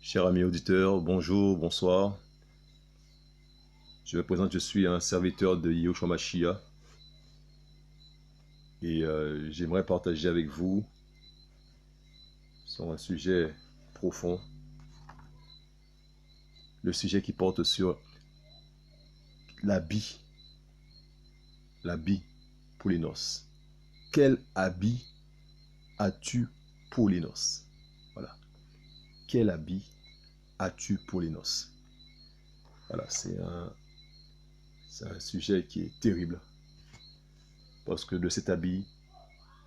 Chers amis auditeurs, bonjour, bonsoir. Je me présente, je suis un serviteur de Yahushua Mashiach et j'aimerais partager avec vous sur un sujet profond, le sujet qui porte sur l'habit pour les noces. Quel habit as-tu pour les noces? Voilà. Quel habit as-tu pour les noces? Voilà, c'est un sujet qui est terrible parce que de cet habit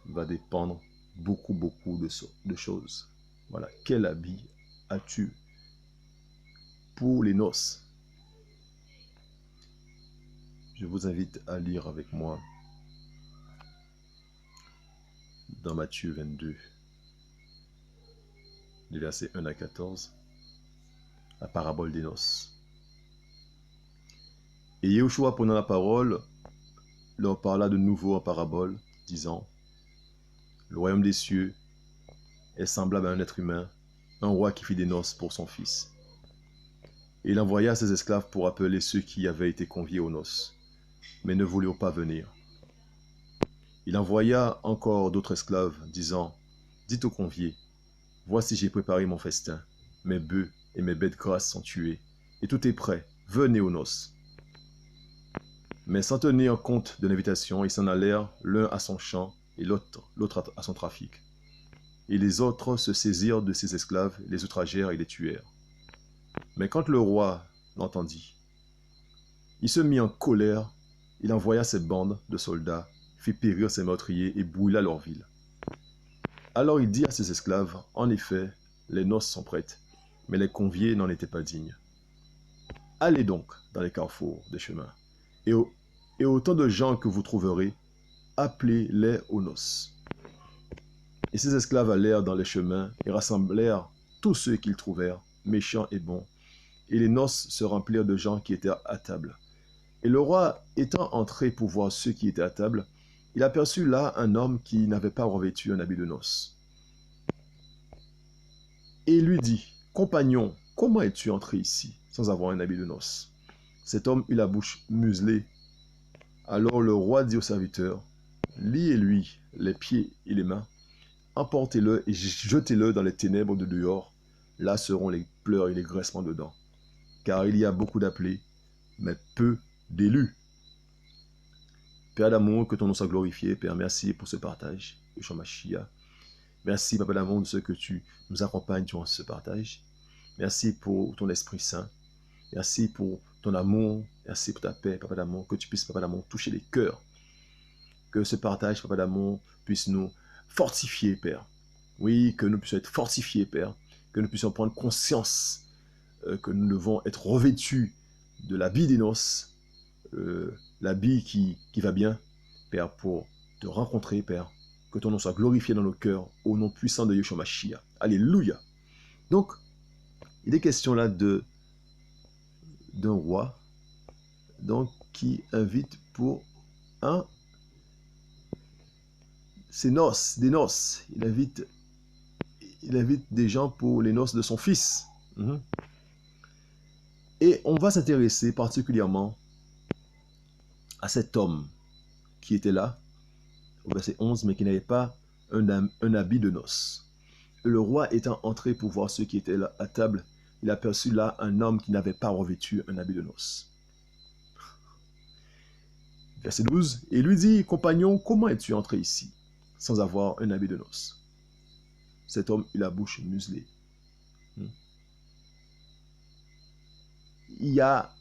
va dépendre beaucoup de choses. Voilà, quel habit as-tu pour les noces? Je vous invite à lire avec moi dans Matthieu 22, les versets 1 à 14, la parabole des noces. Et Yahushua, prenant la parole, leur parla de nouveau en parabole, disant: Le royaume des cieux est semblable à un être humain, un roi qui fit des noces pour son fils. Et il envoya ses esclaves pour appeler ceux qui avaient été conviés aux noces, mais ne voulurent pas venir. Il envoya encore d'autres esclaves, disant: Dites aux conviés, voici j'ai préparé mon festin, mes bœufs et mes bêtes grasses sont tués, et tout est prêt, venez aux noces. Mais sans tenir compte de l'invitation, ils s'en allèrent, l'un à son champ et l'autre à son trafic. Et les autres se saisirent de ces esclaves, les outragèrent et les tuèrent. Mais quand le roi l'entendit, il se mit en colère, il envoya ses bandes de soldats, fit périr ses meurtriers et brûla leur ville. Alors il dit à ses esclaves: En effet, les noces sont prêtes, mais les conviés n'en étaient pas dignes. Allez donc dans les carrefours des chemins, et autant de gens que vous trouverez, appelez-les aux noces. Et ces esclaves allèrent dans les chemins et rassemblèrent tous ceux qu'ils trouvèrent, méchants et bons, et les noces se remplirent de gens qui étaient à table. Et le roi étant entré pour voir ceux qui étaient à table, il aperçut là un homme qui n'avait pas revêtu un habit de noces. Et il lui dit: Compagnon, comment es-tu entré ici sans avoir un habit de noces? Cet homme eut la bouche muselée. Alors le roi dit au serviteur: Liez-lui les pieds et les mains, emportez-le et jetez-le dans les ténèbres de dehors. Là seront les pleurs et les graissements de dents. Car il y a beaucoup d'appelés, mais peu d'élus. Père d'amour, que ton nom soit glorifié. Père, merci pour ce partage. Yahushua Mashiach. Merci, Papa d'amour, de ce que tu nous accompagnes durant ce partage. Merci pour ton Esprit Saint. Merci pour ton amour. Merci pour ta paix, Papa d'amour. Que tu puisses, Papa d'amour, toucher les cœurs. Que ce partage, Papa d'amour, puisse nous fortifier, Père. Oui, que nous puissions être fortifiés, Père. Que nous puissions prendre conscience que nous devons être revêtus de l'habit des noces, l'habit qui va bien, Père, pour te rencontrer, Père. Que ton nom soit glorifié dans nos cœurs, au nom puissant de Yahushua Mashiach. Alléluia. Donc, il est question là d'un roi donc, qui invite pour ses noces, des noces. Il invite des gens pour les noces de son fils. Et on va s'intéresser particulièrement à cet homme qui était là, au verset 11, mais qui n'avait pas un habit de noces. Et le roi étant entré pour voir ceux qui étaient là à table, il aperçut là un homme qui n'avait pas revêtu un habit de noces. Verset 12, et lui dit: Compagnon, comment es-tu entré ici sans avoir un habit de noces? Cet homme eut la bouche muselée. Il y a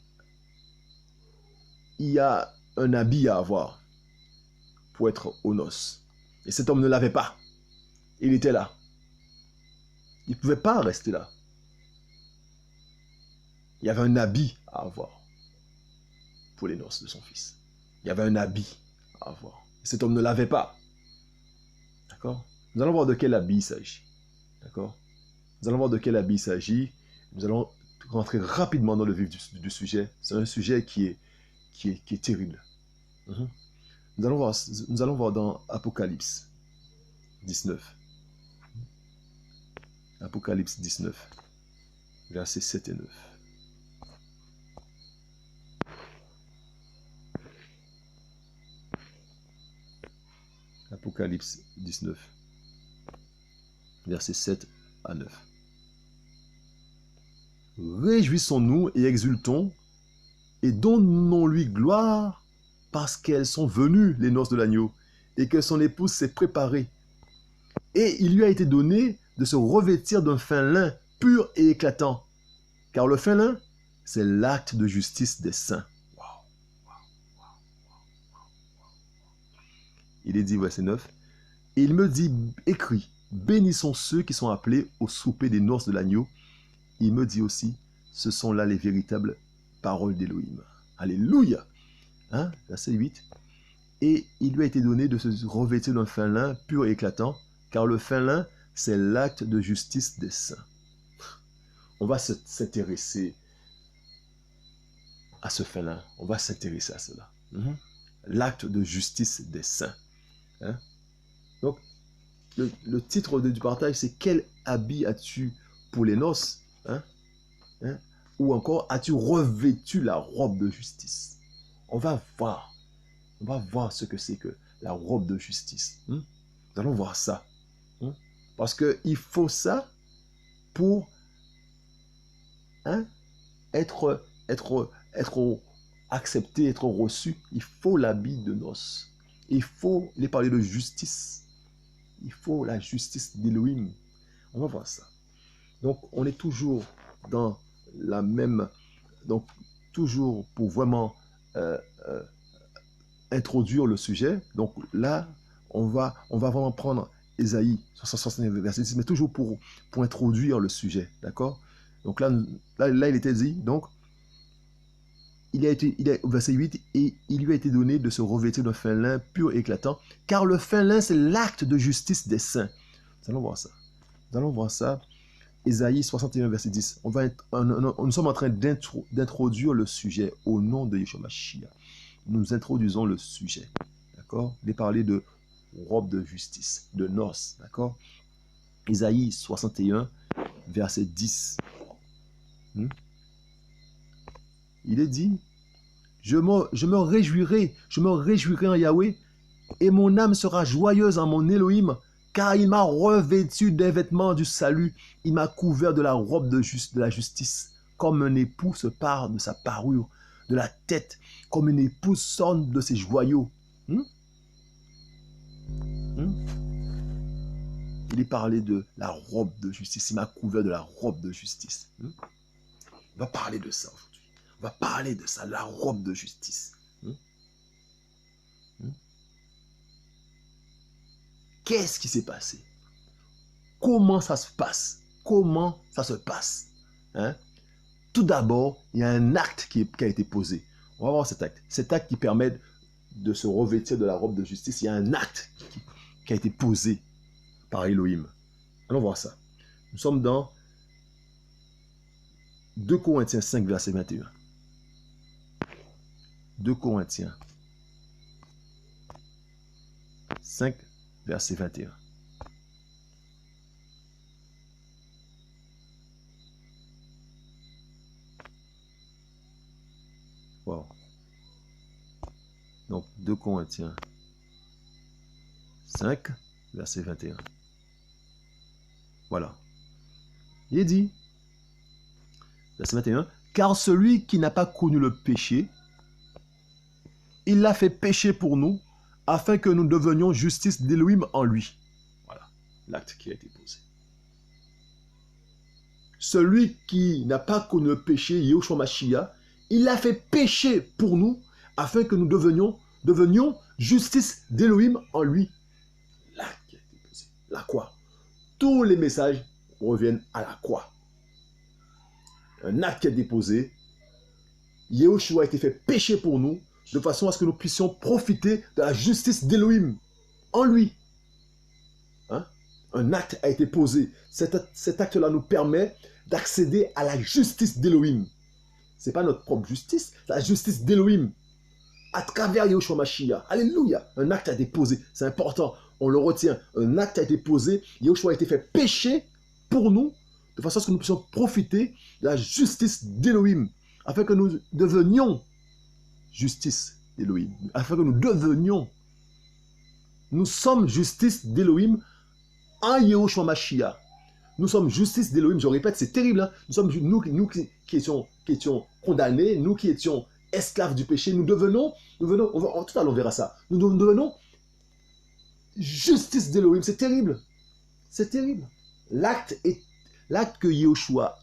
un habit à avoir pour être aux noces. Et cet homme ne l'avait pas. Il était là. Il ne pouvait pas rester là. Il y avait un habit à avoir pour les noces de son fils. Il y avait un habit à avoir. Et cet homme ne l'avait pas. D'accord? Nous allons voir de quel habit il s'agit. D'accord? Nous allons voir de quel habit il s'agit. Nous allons rentrer rapidement dans le vif du sujet. C'est un sujet qui est terrible. Nous allons voir dans Apocalypse 19. Apocalypse 19. versets 7 et 9. Apocalypse 19, versets 7 à 9. Réjouissons-nous et exultons, et donnons-lui gloire, parce qu'elles sont venues, les noces de l'agneau, et que son épouse s'est préparée. Et il lui a été donné de se revêtir d'un fin lin pur et éclatant, car le fin lin, c'est l'acte de justice des saints. Il est dit, verset 9, et il me dit, écrit, bénissons ceux qui sont appelés au souper des noces de l'agneau. Il me dit aussi, ce sont là les véritables paroles d'Élohim. Alléluia. Hein? Verset 8. Et il lui a été donné de se revêtir d'un fin lin pur et éclatant, car le fin lin, c'est l'acte de justice des saints. On va s'intéresser à ce fin lin. On va s'intéresser à cela. L'acte de justice des saints. Hein? Donc, le titre du partage, c'est « Quel habit as-tu pour les noces ?» Ou encore « As-tu revêtu la robe de justice ?» On va voir ce que c'est que la robe de justice. Nous allons voir ça. Parce qu'il faut ça pour être accepté, être reçu. Il faut l'habit de noces. Il faut les parler de justice. Il faut la justice d'Élohim. On va voir ça. Donc, on est toujours dans la même... Donc, toujours pour vraiment introduire le sujet. Donc là, on va vraiment prendre Ésaïe 61, verset 10, mais toujours pour introduire le sujet. D'accord? Donc là, il était dit, donc, verset 8, et il lui a été donné de se revêtir d'un fin lin pur et éclatant, car le fin lin, c'est l'acte de justice des saints. Nous allons voir ça. Nous allons voir ça. Ésaïe 61, verset 10. Nous sommes en train d'introduire le sujet au nom de Yeshua Mashiach. Nous introduisons le sujet. D'accord? Il est parlé de robe de justice, de noces. D'accord? Ésaïe 61, verset 10. Il est dit, je me réjouirai en Yahweh, et mon âme sera joyeuse en mon Elohim, car il m'a revêtu des vêtements du salut, il m'a couvert de la robe de la justice, comme un époux se pare de sa parure, de la tête, comme une épouse s'orne de ses joyaux. Il est parlé de la robe de justice, il m'a couvert de la robe de justice. On va parler de ça aujourd'hui. On va parler de ça, la robe de justice. Qu'est-ce qui s'est passé? Comment ça se passe? Comment ça se passe? Tout d'abord, il y a un acte qui a été posé. On va voir cet acte. Cet acte qui permet de se revêtir de la robe de justice. Il y a un acte qui a été posé par Elohim. Allons voir ça. Nous sommes dans 2 Corinthiens 5, verset 21. 2 Corinthiens 5, verset 21. Wow. Donc, 2 Corinthiens 5, verset 21. Voilà. Il est dit, verset 21, « Car celui qui n'a pas connu le péché, il l'a fait pécher pour nous, afin que nous devenions justice d'Élohim en lui. » Voilà, l'acte qui a été posé. Celui qui n'a pas connu le péché, Yeshua Mashiach, il l'a fait pécher pour nous, afin que nous devenions justice d'Élohim en lui. L'acte qui a été posé. La croix. Tous les messages reviennent à la croix. Un acte qui est déposé. Yeshua a été fait pécher pour nous, de façon à ce que nous puissions profiter de la justice d'Élohim en lui. Un acte a été posé. Cet acte-là nous permet d'accéder à la justice d'Élohim. Ce n'est pas notre propre justice, c'est la justice d'Élohim. À travers Yeshua Mashiach. Alléluia. Un acte a été posé. C'est important. On le retient. Un acte a été posé. Yeshua a été fait pécher pour nous, de façon à ce que nous puissions profiter de la justice d'Élohim, afin que nous devenions justice d'Élohim, afin que nous devenions, nous sommes justice d'Élohim en Yehoshua Mashiach. Nous sommes justice d'Élohim, je répète, c'est terrible, hein? Nous sommes nous qui étions condamnés, nous qui étions esclaves du péché, nous devenons, tout à l'heure on verra ça, nous devenons justice d'Élohim, c'est terrible. C'est terrible. L'acte que Yehoshua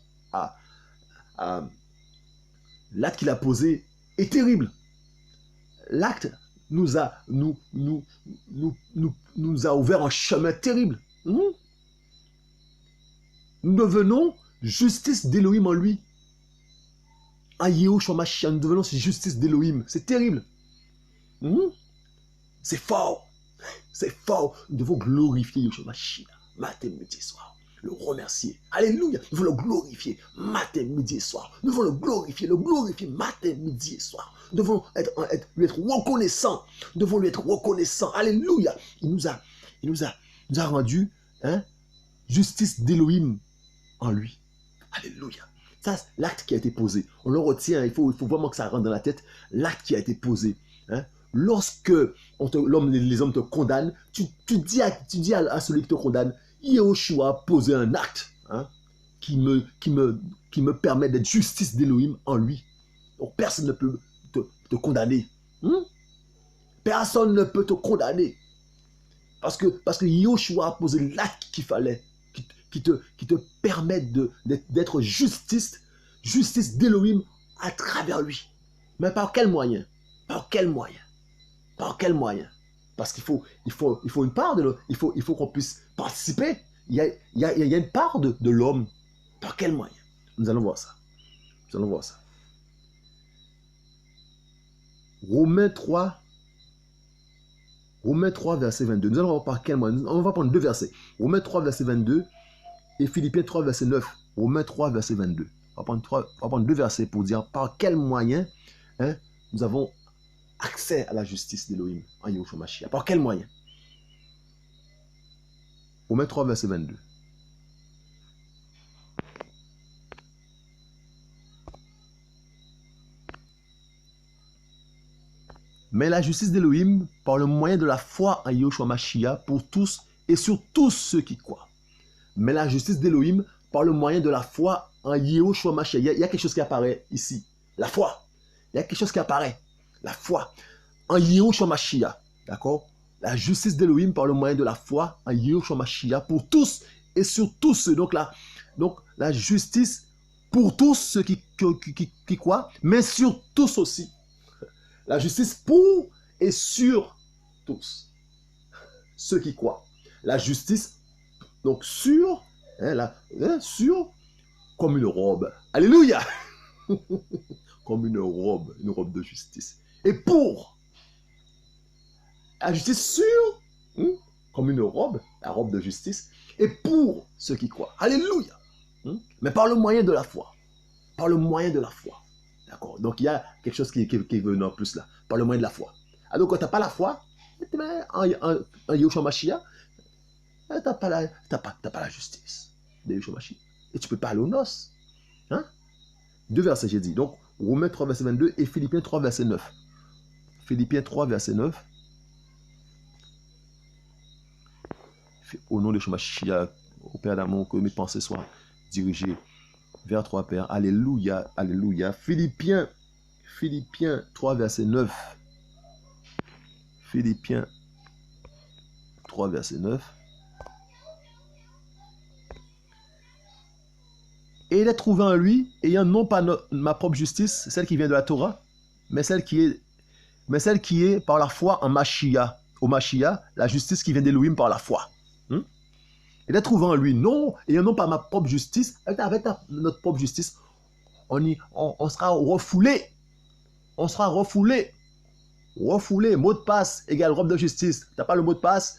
l'acte qu'il a posé est terrible. L'acte nous a ouvert un chemin terrible. Nous devenons justice d'Élohim en lui. En Yehoshua Mashiach, nous devenons justice d'Élohim. C'est terrible. C'est fort. C'est fort. Nous devons glorifier Yehoshua Mashiach matin, midi et soir. Le remercier. Alléluia. Nous devons le glorifier matin, midi et soir. Nous devons le glorifier matin, midi et soir. Nous devons lui être reconnaissants. Nous devons lui être reconnaissants. Alléluia. Il nous a rendu justice d'Élohim en lui. Alléluia. Ça, c'est l'acte qui a été posé. On le retient. Il faut vraiment que ça rentre dans la tête. L'acte qui a été posé. Lorsque les hommes te condamnent, tu dis à celui qui te condamne, Yehoshua a posé un acte qui me permet d'être justice d'Élohim en lui. Donc personne ne peut te condamner. Personne ne peut te condamner. Parce que Yehoshua a posé l'acte qu'il fallait, qui te permet d'être justice d'Élohim à travers lui. Mais par quel moyen? Par quel moyen? Par quel moyen? Parce qu'il faut une part il faut qu'on puisse participer. Il y a une part de l'homme. Par quel moyen? Nous allons voir ça. Romains 3, verset 22. Nous allons voir par quel moyen. On va prendre deux versets. Romains 3, verset 22 et Philippiens 3, verset 9. Romains 3, verset 22. On va prendre deux versets pour dire par quel moyen nous avons accès à la justice d'Élohim en Yehoshua Mashiach. Par quel moyen? Romains 3, verset 22. Mais la justice d'Élohim par le moyen de la foi en Yehoshua Mashiach pour tous et sur tous ceux qui croient. Mais la justice d'Élohim par le moyen de la foi en Yehoshua Mashiach. Il y a quelque chose qui apparaît ici. La foi. Il y a quelque chose qui apparaît. La foi en Yehoshua Mashiach. D'accord? La justice d'Élohim par le moyen de la foi en Yehoshua Mashiach pour tous et sur tous ceux. Donc la justice pour tous ceux qui croient, mais sur tous aussi. La justice pour et sur tous ceux qui croient. La justice, donc sur, sur comme une robe. Alléluia! Comme une robe de justice. Et pour la justice sur, comme une robe, la robe de justice, et pour ceux qui croient. Alléluia! Mais par le moyen de la foi. Par le moyen de la foi. D'accord? Donc il y a quelque chose qui est venu en plus là. Par le moyen de la foi. Alors quand tu n'as pas la foi, en Yehoshua Mashiach, tu n'as pas la justice de Yehoshua Mashiach. Et tu ne peux pas aller aux noces. Deux versets, j'ai dit. Donc, Romains 3, verset 22 et Philippiens 3, verset 9. Philippiens 3, verset 9. Au nom de Yehoshua Mashiach, au Père d'amour, que mes pensées soient dirigées vers toi, Père. Alléluia, alléluia. Philippiens 3, verset 9. Philippiens 3, verset 9. Et il est trouvé en lui, ayant non pas ma propre justice, celle qui vient de la Torah, mais celle qui est par la foi en Mashiach. Au Mashiach, la justice qui vient d'Élohim par la foi. Il est trouvé en lui, non, ayant non pas ma propre justice, avec notre propre justice, on sera refoulé. On sera refoulé. Refoulé, mot de passe égale robe de justice. Tu n'as pas le mot de passe,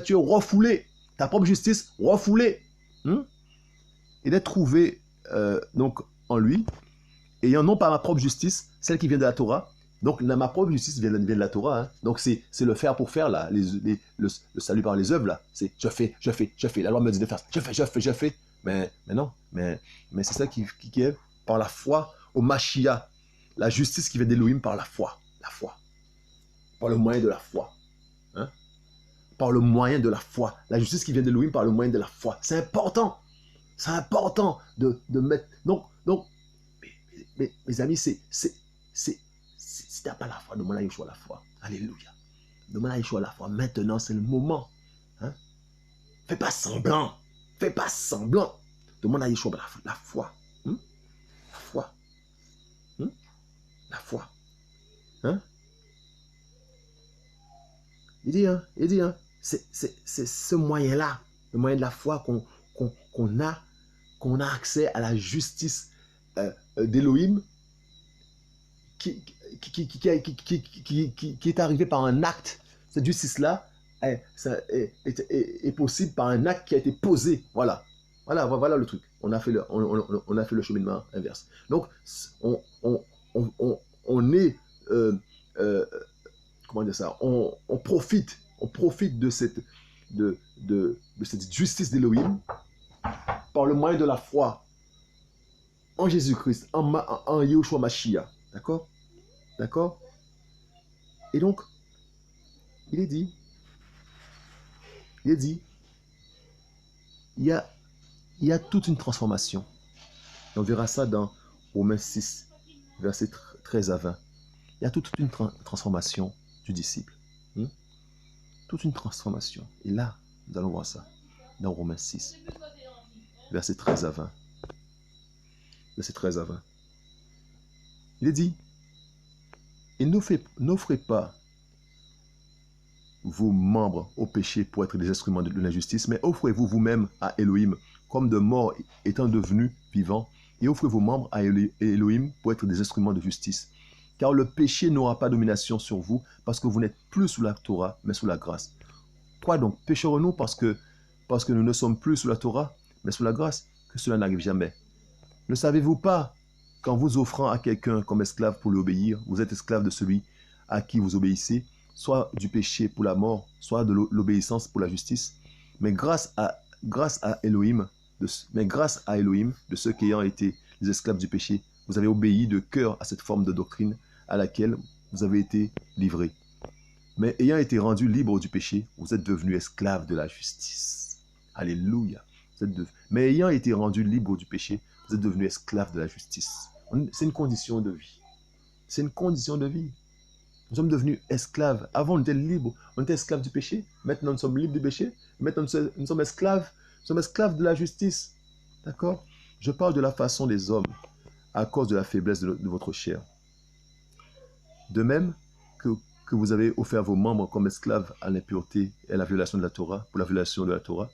tu es refoulé. Ta propre justice, refoulé. Il est trouvé donc en lui, ayant non pas ma propre justice, celle qui vient de la Torah. Donc ma propre justice vient de la Torah. Donc c'est le faire pour faire là, le salut par les œuvres là. C'est je fais. La loi me dit de faire ça. Je fais. Mais non, mais c'est ça qui est par la foi au Mashiach. La justice qui vient d'Élohim par la foi. La foi. Par le moyen de la foi. Hein? Par le moyen de la foi. La justice qui vient d'Élohim par le moyen de la foi. C'est important. C'est important de mettre... Donc mes amis, si tu n'as pas la foi, demande à Yeshua la foi. Alléluia. Demande à Yeshua la foi. Maintenant, c'est le moment. Hein? Fais pas semblant. Fais pas semblant. Demande à Yeshua la foi. Hein? La foi. Hein? La foi. Hein? Il dit, c'est ce moyen-là, le moyen de la foi qu'on a accès à la justice d'Élohim qui est arrivé par un acte. Cette justice-là est possible par un acte qui a été posé. Voilà le truc. On a fait le cheminement inverse. Donc, on est... comment dire ça, on profite de cette justice d'Élohim par le moyen de la foi en Jésus-Christ, en Yeshua Mashiach. D'accord? D'accord? Et donc, il est dit, il y a toute une transformation. Et on verra ça dans Romains 6, versets 13 à 20. Il y a toute une transformation du disciple. Toute une transformation. Et là, nous allons voir ça dans Romains 6, versets 13 à 20. Verset 13 à 20. Il est dit, et n'offrez pas vos membres au péché pour être des instruments de l'injustice, mais offrez-vous vous-même à Elohim comme de morts étant devenus vivants, et offrez vos membres à Elohim pour être des instruments de justice. Car le péché n'aura pas domination sur vous, parce que vous n'êtes plus sous la Torah, mais sous la grâce. Quoi donc? Pécherons-nous parce que nous ne sommes plus sous la Torah, mais sous la grâce? Que cela n'arrive jamais. Ne savez-vous pas qu'en vous offrant à quelqu'un comme esclave pour lui obéir, vous êtes esclave de celui à qui vous obéissez, soit du péché pour la mort, soit de l'obéissance pour la justice? Mais grâce à Elohim, de ceux qui ayant été les esclaves du péché, vous avez obéi de cœur à cette forme de doctrine à laquelle vous avez été livrés. Mais ayant été rendu libre du péché, vous êtes devenus esclaves de la justice. Alléluia. Mais ayant été rendu libre du péché, vous êtes devenus esclaves de la justice. C'est une condition de vie. C'est une condition de vie. Nous sommes devenus esclaves. Avant, on était libres. On était esclaves du péché. Maintenant, nous sommes libres du péché. Maintenant, nous sommes esclaves. Nous sommes esclaves de la justice. D'accord? Je parle de la façon des hommes à cause de la faiblesse de votre chair. De même que vous avez offert vos membres comme esclaves à l'impureté et à la violation de la Torah, pour la violation de la Torah,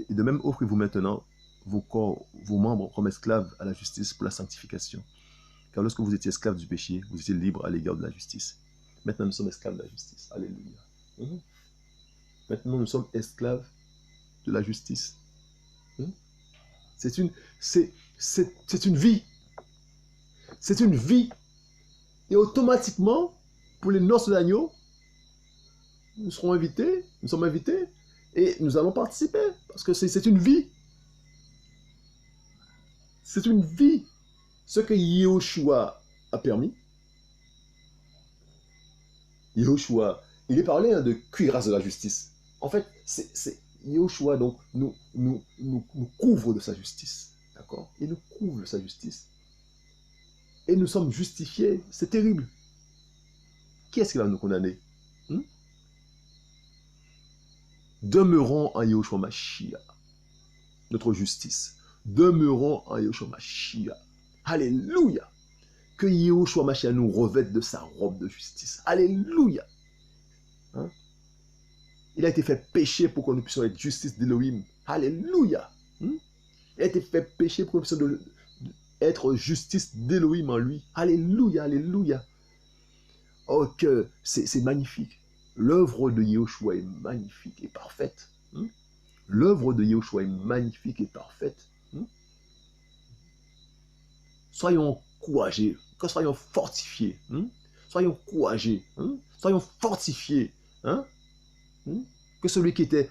et de même offrez-vous maintenant vos corps, vos membres comme esclaves à la justice pour la sanctification. Car lorsque vous étiez esclaves du péché, vous étiez libres à l'égard de la justice. Maintenant, nous sommes esclaves de la justice. Alléluia. Maintenant, nous sommes esclaves de la justice. C'est une vie. C'est une vie. Et automatiquement, pour les noces de l'agneau, nous sommes invités, et nous allons participer, parce que c'est une vie. C'est une vie. Ce que Yehoshua a permis. Yehoshua, il est parlé de cuirasse de la justice. En fait, c'est Yehoshua donc nous couvre de sa justice. D'accord? Il nous couvre de sa justice. Et nous sommes justifiés. C'est terrible. Qui est-ce qui va nous condamner? Demeurons en Yehoshua Mashiach, notre justice. Demeurons en Yehoshua Mashiach. Alléluia. Que Yehoshua Mashiach nous revête de sa robe de justice. Alléluia. Il a été fait péché pour que nous puissions être justice d'Elohim. Alléluia. Il a été fait péché pour que nous puissions être justice d'Elohim en lui. Alléluia, alléluia. Oh, que c'est magnifique. L'œuvre de Yehoshua est magnifique et parfaite. L'œuvre de Yehoshua est magnifique et parfaite. Soyons courageux, soyons fortifiés. Soyons courageux. Soyons fortifiés. Que celui qui était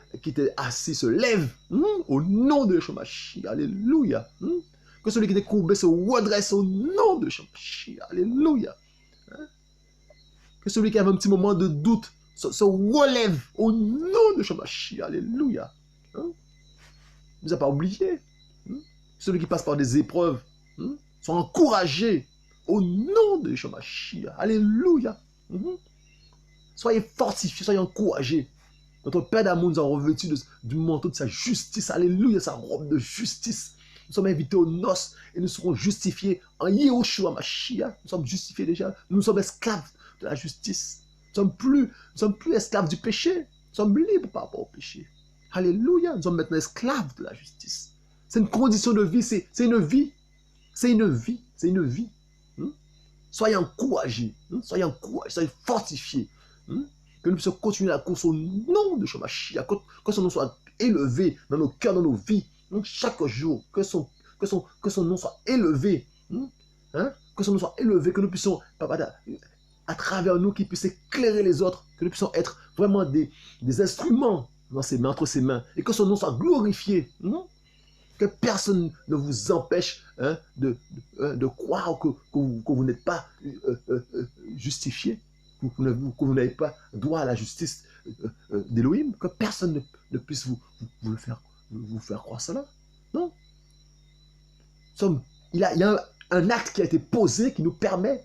assis se lève au nom de Yeshua Mashiach. Alléluia. Que celui qui était courbé se redresse au nom de Yeshua Mashiach. Alléluia. Que celui qui avait un petit moment de doute se relève au nom de Yeshua Mashiach. Alléluia. Ne vous a pas oublié. Celui qui passe par des épreuves soit encouragé au nom de Yeshua Mashiach. Alléluia. Soyez fortifiés, soyez encouragés. Notre Père d'amour nous a revêtus du manteau de sa justice. Alléluia, sa robe de justice. Nous sommes invités aux noces et nous serons justifiés en Yeshua Mashiach. Nous sommes justifiés déjà. Nous sommes esclaves de la justice. Nous ne sommes plus esclaves du péché. Nous sommes libres par rapport au péché. Alléluia, nous sommes maintenant esclaves de la justice. C'est une condition de vie, c'est une vie. C'est une vie, c'est une vie. Soyez encouragés, soyez fortifiés. Que nous puissions continuer la course au nom de Yeshua Mashiach, que son nom soit élevé dans nos cœurs, dans nos vies, chaque jour, que son nom soit élevé, que son nom soit élevé, que nous puissions, à travers nous, qu'il puisse éclairer les autres, que nous puissions être vraiment des instruments dans ses mains, entre ses mains, et que son nom soit glorifié, que personne ne vous empêche de croire que vous n'êtes pas justifié, que vous n'avez pas droit à la justice d'Élohim, que personne ne puisse vous faire croire cela. Non. Il y a un acte qui a été posé qui nous permet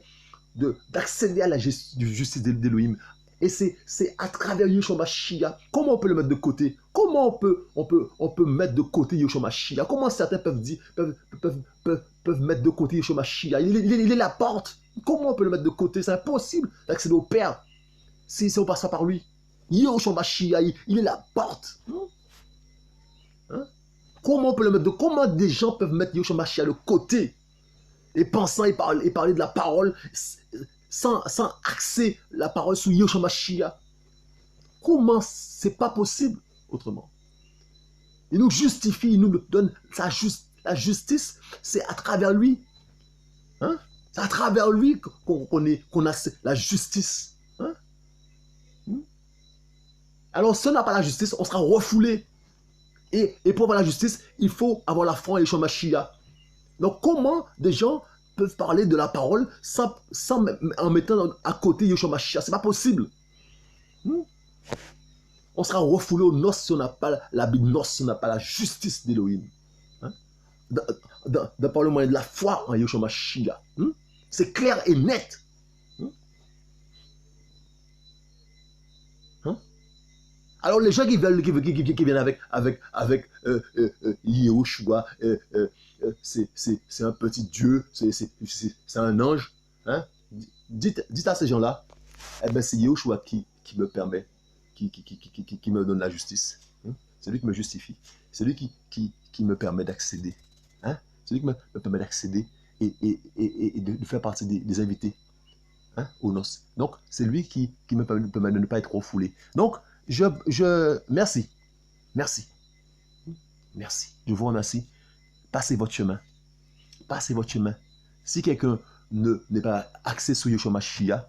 d'accéder à la justice d'Élohim. Et c'est à travers Yeshua Mashiach. Comment on peut le mettre de côté? Comment on peut mettre de côté Yeshua Mashiach? Comment certains peuvent mettre de côté Yeshua Mashiach? Il est la porte. Comment on peut le mettre de côté? C'est impossible d'accéder au Père si on passe pas par lui. Yeshua Mashiach, il est la porte. Comment on peut le mettre de côté? Comment des gens peuvent mettre Yeshua Mashiach de côté et pensant et parler de la parole sans axer la parole sur Yeshua Mashiach? Comment c'est pas possible autrement? Il nous justifie, il nous donne la justice, c'est à travers lui. C'est à travers lui qu'on a la justice. Alors si on n'a pas la justice, on sera refoulé. Et pour avoir la justice, il faut avoir la foi en Yeshua Mashiach. Donc comment des gens peuvent parler de la parole en mettant à côté Yeshua Mashiach? C'est pas possible. On sera refoulé aux noces si on n'a pas la Bible noce, si on n'a pas la justice d'Élohim. Par le moyen de la foi en Yeshua Mashiach. C'est clair et net. Alors les gens qui viennent avec Yehoshua, c'est un petit Dieu, c'est un ange. Dites à ces gens-là, c'est Yehoshua qui me permet, qui me donne la justice. C'est lui qui me justifie. C'est lui qui me permet d'accéder. C'est lui qui me permet d'accéder et de faire partie des invités aux noces. Donc, c'est lui qui me permet de ne pas être refoulé. Donc, merci. Merci. Merci. Je vous remercie. Passez votre chemin. Passez votre chemin. Si quelqu'un n'est pas axé sur Yeshua Mashiach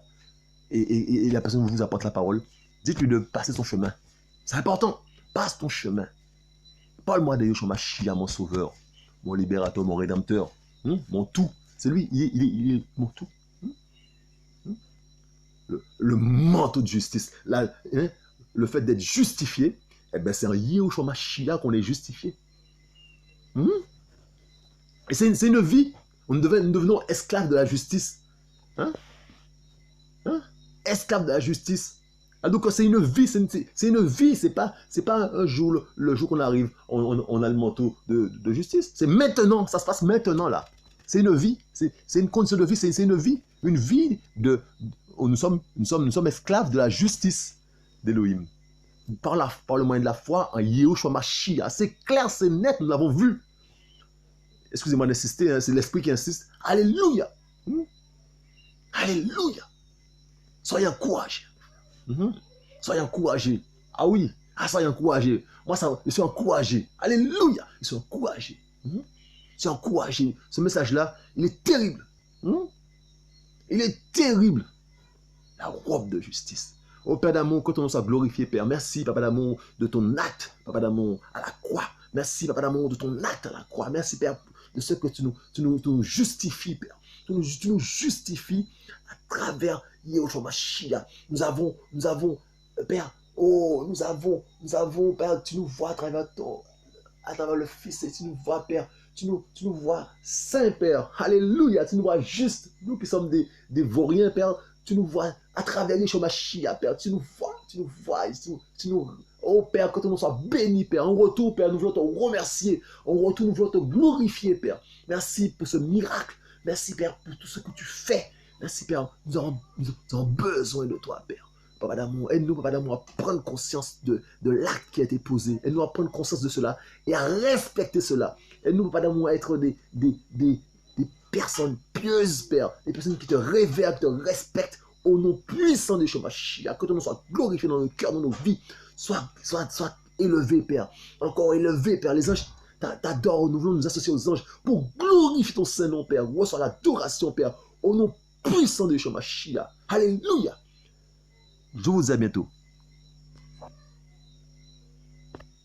et la personne vous apporte la parole, dites-lui de passer son chemin. C'est important. Passe ton chemin. Parle-moi de Yeshua Mashiach, mon sauveur, mon libérateur, mon rédempteur, mon tout. C'est lui, il est mon tout. Le manteau de justice. Le fait d'être justifié, c'est en Yeshua Mashiach qu'on est justifié. Et c'est une vie. Nous devenons esclaves de la justice. Esclaves de la justice. Donc c'est une vie, c'est une vie, c'est pas un jour, le jour qu'on arrive, on a le manteau de justice. C'est maintenant, ça se passe maintenant là. C'est une vie, c'est une condition de vie, c'est une vie nous sommes esclaves de la justice d'Élohim. Par le moyen de la foi en Yeshua Mashiach. C'est clair, c'est net, nous l'avons vu. Excusez-moi d'insister, c'est l'esprit qui insiste. Alléluia. Alléluia. Soyez encouragés. Soyez encouragés. Ah oui, soyez encouragés. Moi, je suis encouragé. Alléluia. Je suis encouragé. Je suis encouragé. Ce message-là, il est terrible. Il est terrible. La robe de justice. Oh Père d'amour, que ton nom soit glorifié, Père. Merci, Papa d'amour, de ton acte, Papa d'amour, à la croix. Merci, Papa d'amour, de ton acte à la croix. Merci, Père, de ce que tu nous justifies, Père. Tu nous justifies à travers Yeshua Mashiach. Nous avons, Père, oh, nous avons, Père, tu nous vois à travers le Fils, et tu nous vois, Père, tu nous vois saint, Père. Alléluia, tu nous vois juste, nous qui sommes des vauriens, Père, tu nous vois à travers Yeshua Mashiach, Père, tu nous vois, oh Père, que ton nom soit béni, Père. En retour, Père, nous voulons te remercier. En retour, nous voulons te glorifier, Père. Merci pour ce miracle. Merci, Père, pour tout ce que tu fais. Merci, Père, nous avons besoin de toi, Père. Papa d'amour, aide-nous, Papa d'amour, à prendre conscience de l'acte qui a été posé. Aide-nous à prendre conscience de cela et à respecter cela. Aide-nous, Papa d'amour, à être des personnes pieuses, Père. Des personnes qui te révèrent, qui te respectent au nom puissant de Yeshua Mashiach. Que ton nom soit glorifié dans nos cœurs, dans nos vies. Soit élevé, Père. Encore élevé, Père. Les anges t'adorent. Nous voulons nous associer aux anges pour glorifier ton Saint-Nom, Père. Reçois l'adoration, Père. Au nom puissant de Yeshua Mashiach. Alléluia. Je vous dis à bientôt.